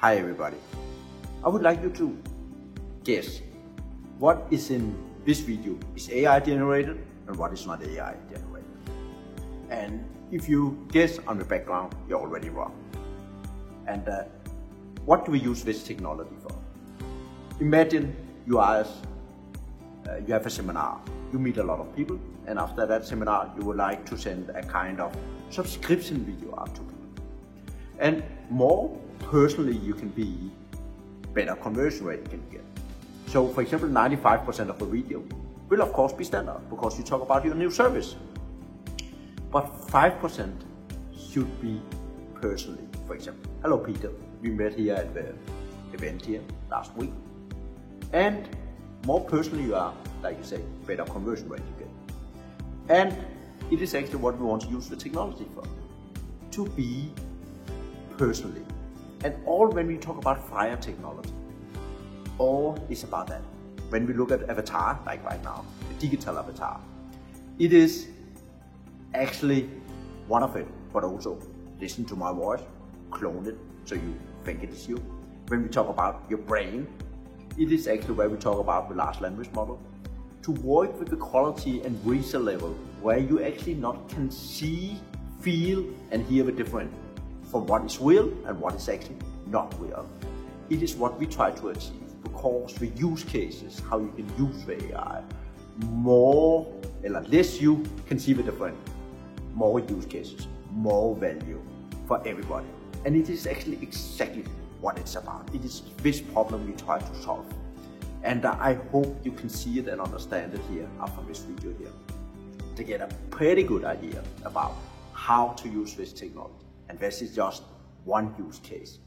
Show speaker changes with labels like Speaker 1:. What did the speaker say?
Speaker 1: Hi everybody. I would like you to guess what is in this video is AI generated and what is not AI generated. And if you guess on the background, you're already wrong. And what do we use this technology for? Imagine you have a seminar, you meet a lot of people, and after that seminar you would like to send a kind of subscription video out to people. And more personally you can be, better conversion rate you can get. So for example, 95% of the video will of course be standard because you talk about your new service. But 5% should be personally. For example, hello Peter, we met here at the event here last week. And more personally you are, like you say, better conversion rate you get. And it is actually what we want to use the technology for. To be personally. And all when we talk about FRAIA technology, all is about that. When we look at avatar, like right now, the digital avatar, it is actually one of it, but also listen to my voice, clone it, so you think it is you. When we talk about your brain, it is actually where we talk about the large language model, to work with the quality and reason level, where you actually not can see, feel, and hear the difference from what is real and what is actually not real. It is what we try to achieve because the use cases, how you can use the AI, more or less you can see the difference, more use cases, more value for everybody. And it is actually exactly what it's about. It is this problem we try to solve. And I hope you can see it and understand it here after this video here, to get a pretty good idea about how to use this technology. And this is just one use case.